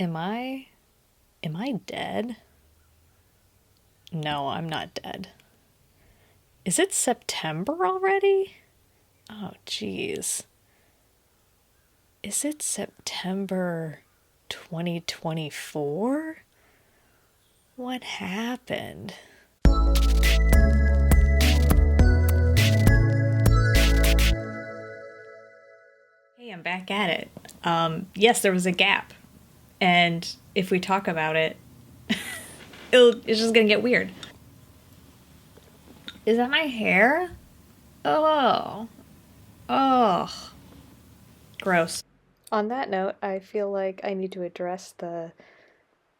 Am I dead? No, I'm not dead. Is it September already? Oh, jeez. Is it September 2024? What happened? Hey, I'm back at it. Yes, there was a gap. And if we talk about it, it's just gonna get weird. Is that my hair? Oh. Oh. Gross. On that note, I feel like I need to address the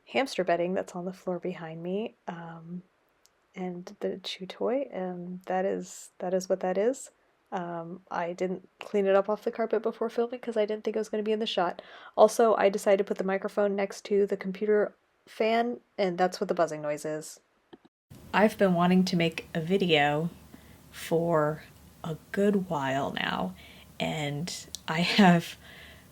hamster bedding that's on the floor behind me, and the chew toy, and that is what that is. I didn't clean it up off the carpet before filming because I didn't think it was going to be in the shot. Also, I decided to put the microphone next to the computer fan, and that's what the buzzing noise is. I've been wanting to make a video for a good while now, and I have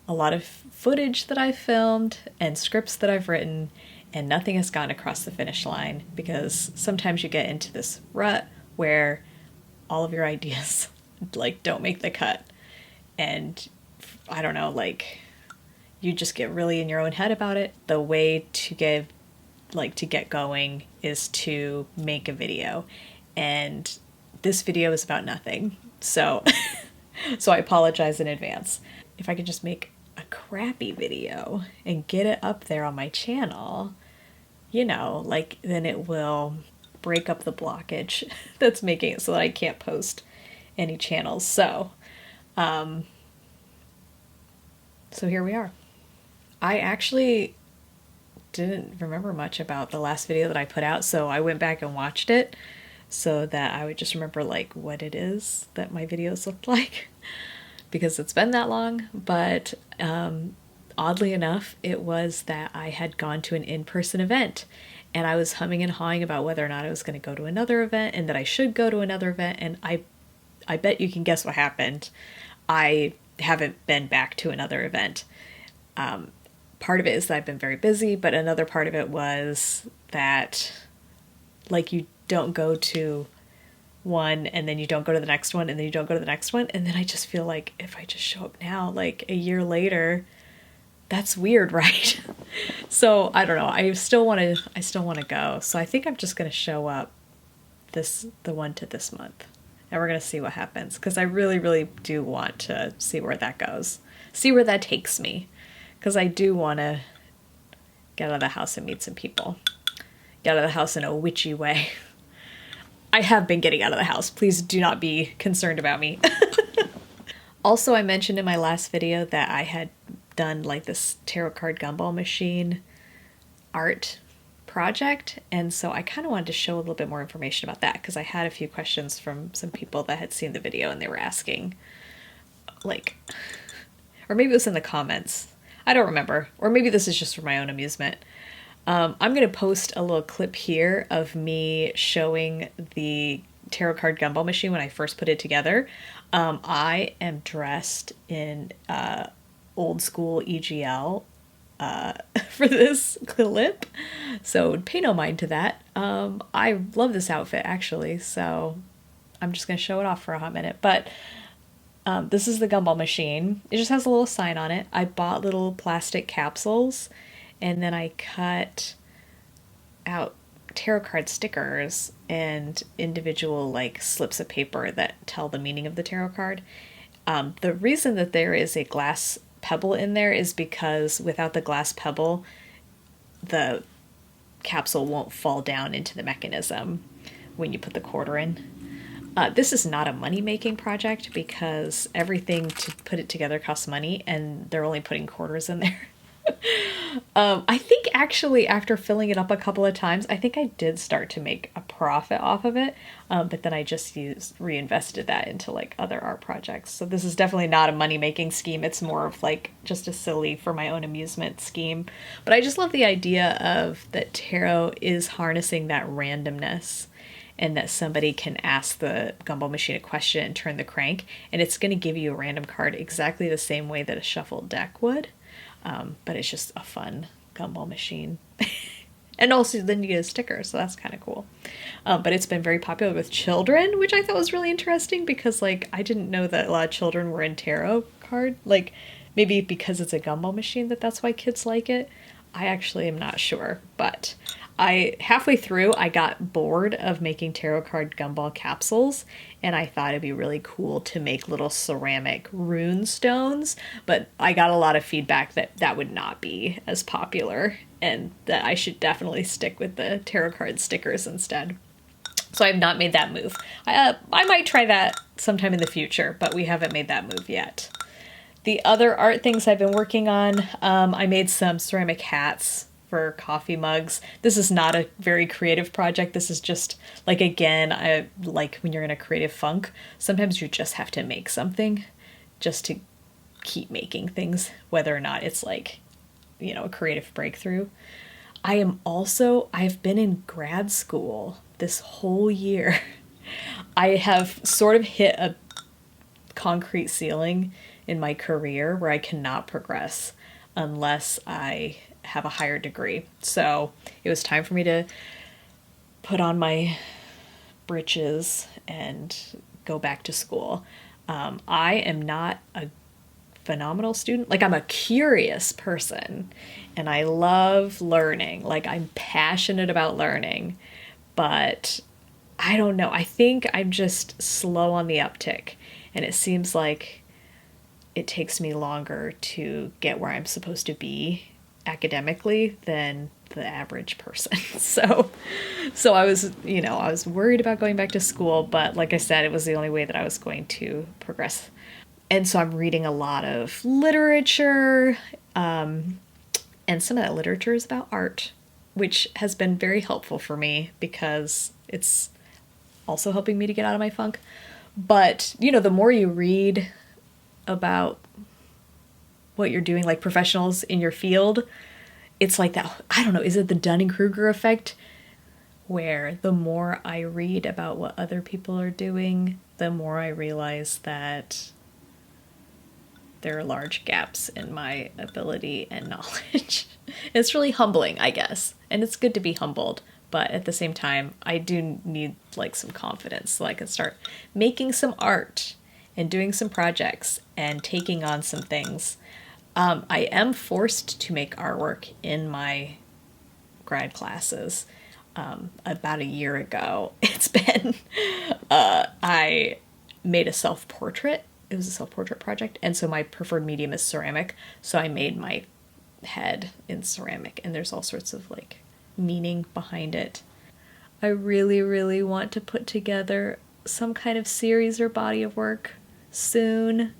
a lot of footage that I've filmed and scripts that I've written, and nothing has gone across the finish line because sometimes you get into this rut where all of your ideas like don't make the cut, and I don't know, like you just get really in your own head about it. The way to get going is to make a video, and this video is about nothing. So so I apologize in advance. If I could just make a crappy video and get it up there on my channel, like then it will break up the blockage that's making it so that I can't post any channels. So here we are. I actually didn't remember much about the last video that I put out, so I went back and watched it so that I would just remember like what it is that my videos looked like because it's been that long. But oddly enough, it was that I had gone to an in-person event and I was humming and hawing about whether or not I was going to go to another event and that I should go to another event, and I bet you can guess what happened. I haven't been back to another event. Part of it is that I've been very busy, but another part of it was that like you don't go to one and then you don't go to the next one and then you don't go to the next one, and then I just feel like if I just show up now like a year later, that's weird, right? So I don't know, I still want to go, so I think I'm just going to show up the one to this month, and we're going to see what happens because I really, really do want to see where that goes, see where that takes me, because I do want to get out of the house and meet some people, get out of the house in a witchy way. I have been getting out of the house. Please do not be concerned about me. Also, I mentioned in my last video that I had done like this tarot card gumball machine art project, and so I kind of wanted to show a little bit more information about that because I had a few questions from some people that had seen the video and they were asking, like, or maybe it was in the comments, I don't remember, or maybe this is just for my own amusement. I'm going to post a little clip here of me showing the tarot card gumball machine when I first put it together. I am dressed in old school EGL for this clip, so pay no mind to that. I love this outfit actually, so I'm just going to show it off for a hot minute. But this is the gumball machine. It just has a little sign on it. I bought little plastic capsules and then I cut out tarot card stickers and individual like slips of paper that tell the meaning of the tarot card. The reason that there is a glass pebble in there is because without the glass pebble, the capsule won't fall down into the mechanism when you put the quarter in. This is not a money-making project because everything to put it together costs money and they're only putting quarters in there. I think actually after filling it up a couple of times, I think I did start to make a profit off of it, but then I just reinvested that into like other art projects. So this is definitely not a money-making scheme. It's more of like just a silly for my own amusement scheme. But I just love the idea of that tarot is harnessing that randomness, and that somebody can ask the gumball machine a question and turn the crank, and it's going to give you a random card exactly the same way that a shuffled deck would. But it's just a fun gumball machine. And also then you get a sticker, so that's kind of cool. But it's been very popular with children, which I thought was really interesting because, like, I didn't know that a lot of children were in tarot card. Like, maybe because it's a gumball machine that's why kids like it. I actually am not sure, but halfway through I got bored of making tarot card gumball capsules, and I thought it'd be really cool to make little ceramic rune stones, but I got a lot of feedback that that would not be as popular and that I should definitely stick with the tarot card stickers instead. So I have not made that move. I might try that sometime in the future, but we haven't made that move yet. The other art things I've been working on, I made some ceramic hats for coffee mugs. This is not a very creative project. This is just, like, again, I like when you're in a creative funk, sometimes you just have to make something just to keep making things, whether or not it's like, you know, a creative breakthrough. I've been in grad school this whole year. I have sort of hit a concrete ceiling in my career where I cannot progress unless I have a higher degree. So it was time for me to put on my britches and go back to school. I am not a phenomenal student. Like, I'm a curious person and I love learning. Like, I'm passionate about learning, but I don't know. I think I'm just slow on the uptick, and it seems like it takes me longer to get where I'm supposed to be academically than the average person. So I was worried about going back to school, but like I said, it was the only way that I was going to progress. And so I'm reading a lot of literature, and some of that literature is about art, which has been very helpful for me because it's also helping me to get out of my funk. But, you know, the more you read about what you're doing, like professionals in your field, it's like that, I don't know, is it the Dunning-Kruger effect? Where the more I read about what other people are doing, the more I realize that there are large gaps in my ability and knowledge. It's really humbling, I guess. And it's good to be humbled. But at the same time, I do need like some confidence so I can start making some art and doing some projects and taking on some things. I am forced to make artwork in my grad classes. About a year ago, it's been, I made a self-portrait. It was a self-portrait project. And so my preferred medium is ceramic. So I made my head in ceramic, and there's all sorts of like meaning behind it. I really, really want to put together some kind of series or body of work soon.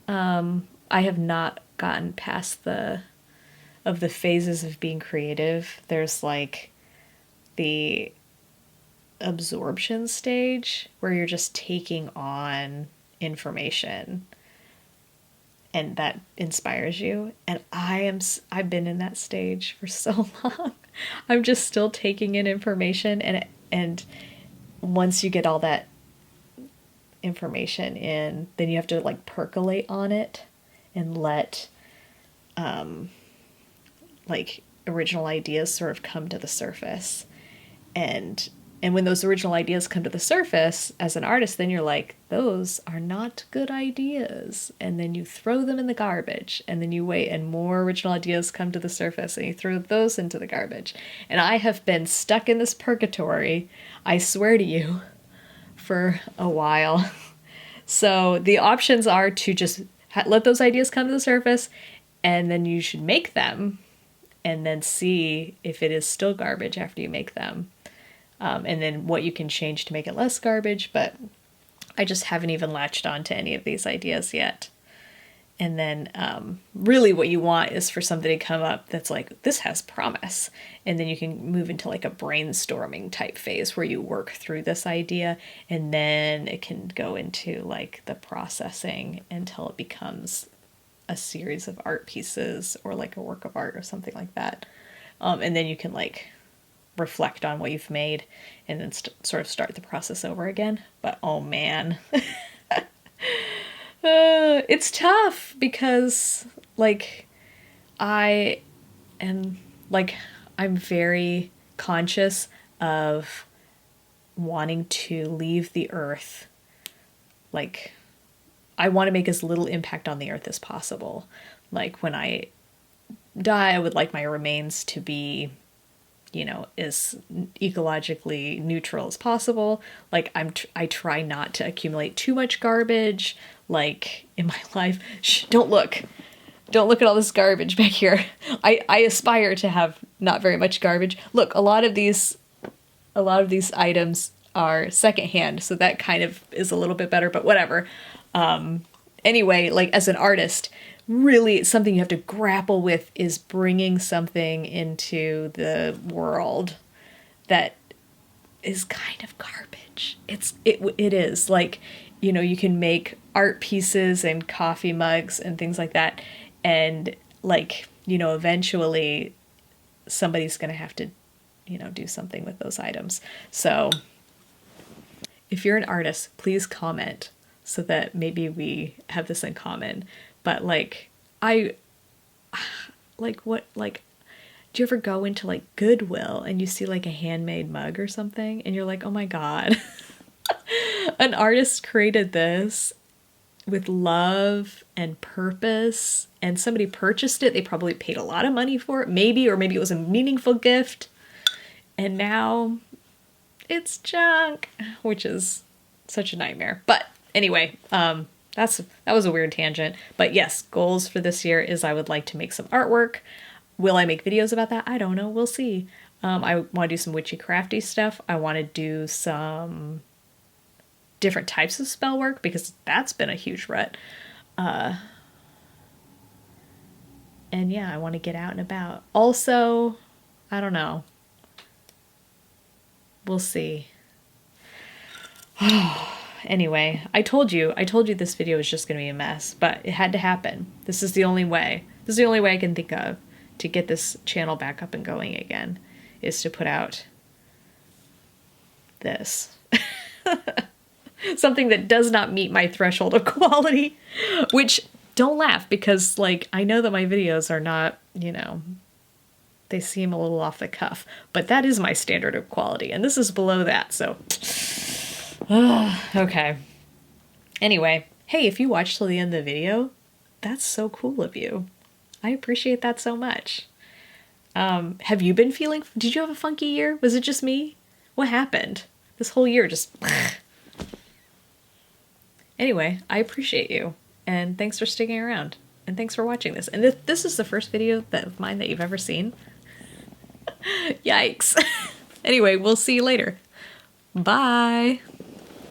I have not gotten past the phases of being creative. There's like the absorption stage where you're just taking on information and that inspires you. And I've been in that stage for so long. I'm just still taking in information, and once you get all that information in, then you have to like percolate on it and let like original ideas sort of come to the surface. And when those original ideas come to the surface as an artist, then you're like, those are not good ideas. And then you throw them in the garbage, and then you wait and more original ideas come to the surface and you throw those into the garbage. And I have been stuck in this purgatory, I swear to you, for a while. So the options are to just let those ideas come to the surface, and then you should make them and then see if it is still garbage after you make them. And then what you can change to make it less garbage, but I just haven't even latched on to any of these ideas yet. And then really what you want is for something to come up that's like, this has promise. And then you can move into like a brainstorming type phase where you work through this idea, and then it can go into like the processing until it becomes a series of art pieces or like a work of art or something like that. And then you can like reflect on what you've made and then sort of start the process over again. But oh man, it's tough because like I And like, I'm very conscious of wanting to leave the earth. Like, I want to make as little impact on the earth as possible. Like, when I die, I would like my remains to be, you know, as ecologically neutral as possible. Like, I try not to accumulate too much garbage, like, in my life. Shh, don't look. Don't look at all this garbage back here. I aspire to have not very much garbage. Look, a lot of these items are secondhand, so that kind of is a little bit better, but whatever. Anyway, like, as an artist, really something you have to grapple with is bringing something into the world that is kind of garbage. It is like, you know, you can make art pieces and coffee mugs and things like that, and like, you know, eventually somebody's gonna have to, you know, do something with those items. So if you're an artist, please comment so that maybe we have this in common. But like, like, do you ever go into like Goodwill and you see like a handmade mug or something and you're like, oh my God, an artist created this with love and purpose, and somebody purchased it. They probably paid a lot of money for it, maybe, or maybe it was a meaningful gift, and now it's junk, which is such a nightmare. But anyway, that was a weird tangent. But yes, goals for this year is I would like to make some artwork. Will I make videos about that? I don't know. We'll see. I want to do some witchy crafty stuff. I want to do some different types of spell work because that's been a huge rut. And yeah, I want to get out and about. Also, I don't know. We'll see. Anyway, I told you this video was just going to be a mess, but it had to happen. This is the only way. This is the only way I can think of to get this channel back up and going again, is to put out this. Something that does not meet my threshold of quality, which, don't laugh, because like, I know that my videos are not, you know, they seem a little off the cuff, but that is my standard of quality, and this is below that, so okay. Anyway, hey, if you watched till the end of the video, that's so cool of you. I appreciate that so much. Have you been feeling, did you have a funky year? Was it just me? What happened? This whole year just Anyway, I appreciate you, and thanks for sticking around, and thanks for watching this. And this is the first video of mine that you've ever seen. Yikes. Anyway, we'll see you later. Bye.